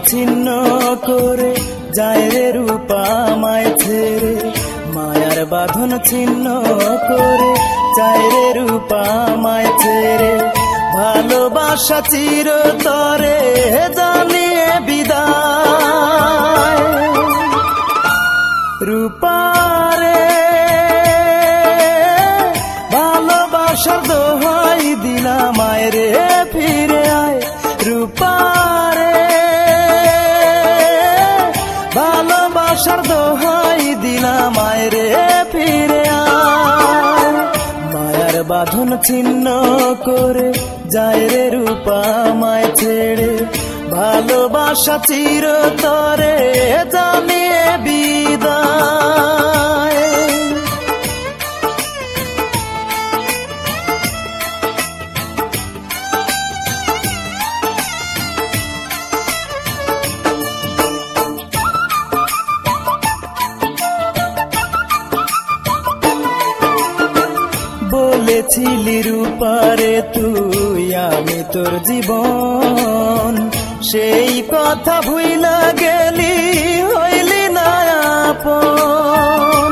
ছিন্ন করে যায় রে রূপা আমায় ছেড়ে, মায়ার বাঁধন ছিন্ন করে যায় রে রূপা আমায় ছেড়ে, ভালোবাসা চিরতরে জানিয়ে বিদায়। রূপা রে ভালোবাসার দোহাই দিলাম আয় রে ফিরে আয়, রূপা রে ভালোবাসার দোহাই দিলাম আয় রে ফিরে আয়। মায়ার বাঁধন ছিন্ন করে যায় রে রূপা আমায় ছেড়ে, ভালোবাসা চিরতরে জানিয়ে বিদায়। বলেছিলি রূপারে তুই আমি তোর জীবন, সেই কথা ভুইলা গেলি হইলি না আপন।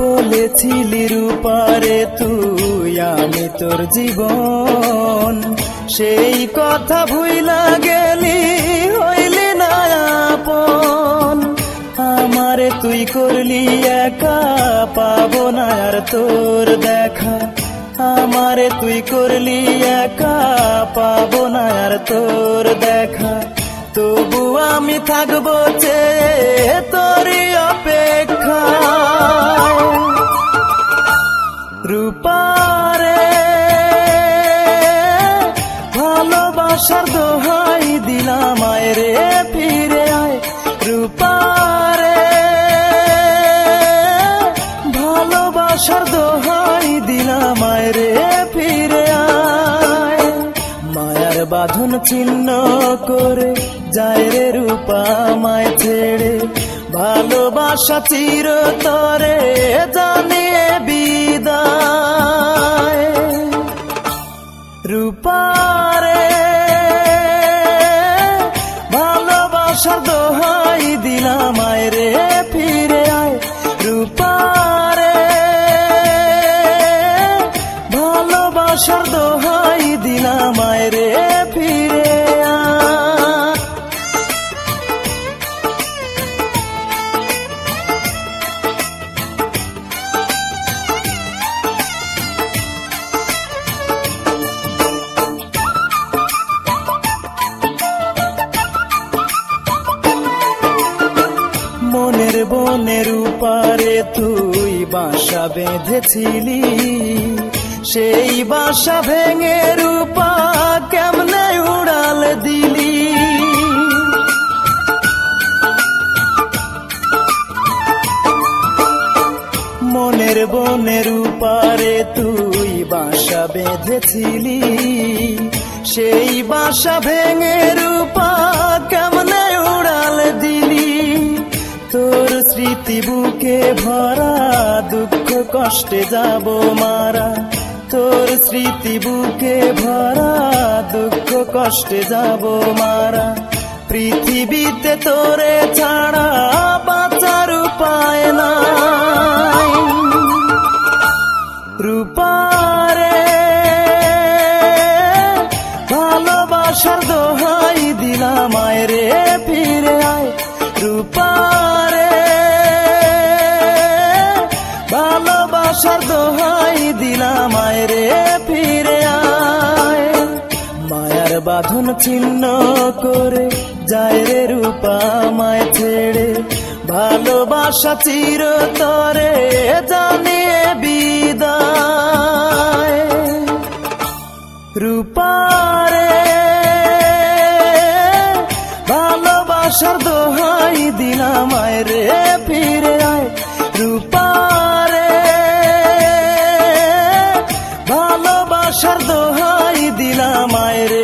বলেছিলি রূপারে তুই আমি তোর জীবন, সেই কথা ভুইলা গেলি হইলি না আপন। আমারে তুই করলি একা পাবো না আর তোর দেখা, আমারে তুই করলি একা পাবো না আর তোর দেখা, তবু আমি থাকবো চেয়ে তোরই অপেক্ষায়। রূপা রে ভালোবাসার দোহাই দিলাম আয় রে ফিরে আয়, রূপা রে ভালোবাসার দোহাই দিলাম আয় রে ফিরে আয়। মায়ার বাঁধন ছিন্ন করে যায় রে রূপা আমায় ছেড়ে, ভালোবাসা চিরতরে জানিয়ে বিদায়। রূপা রে ভালোবাসার দোহাই দিলাম আয় রে ফিরে আয়, রূপা রে ভালোবাসার দোহাই দিলাম আয় রে ফিরে আয়। মনের বনের রূপারে তুই বাসা বেঁধেছিলি, সেই বাসা ভেঙে রূপা কেমনে উড়াল দিলি। মনের বনের রূপারে তুই বাসা বেঁধেছিলি, সেই বাসা ভেঙে রূপা কেমনে উড়াল দিলি। তোর স্মৃতি বুকে ভরা দুঃখ কষ্টে যাব মারা, তোর স্মৃতি বুকে ভরা দুঃখ কষ্টে যাব মারা। পৃথিবীতে তোরে ছাড়া বাঁচার উপায় নাই। রূপা রে ভালোবাসার দোহাই দিলাম আয় রে ফিরে আয়, রূপা রে ভালোবাসার দোহাই দিলাম আয় রে ফিরে আয়। মায়ার বাঁধন ছিন্ন করে যায় রে রূপা আমায় ছেড়ে, ভালোবাসা চিরতরে জানিয়ে বিদায়। রূপা রে ভালোবাসার দোহাই দিলাম আয় রে ফিরে আয়, রূপা রে ভালোবাসার দোহাই দিলাম আয় রে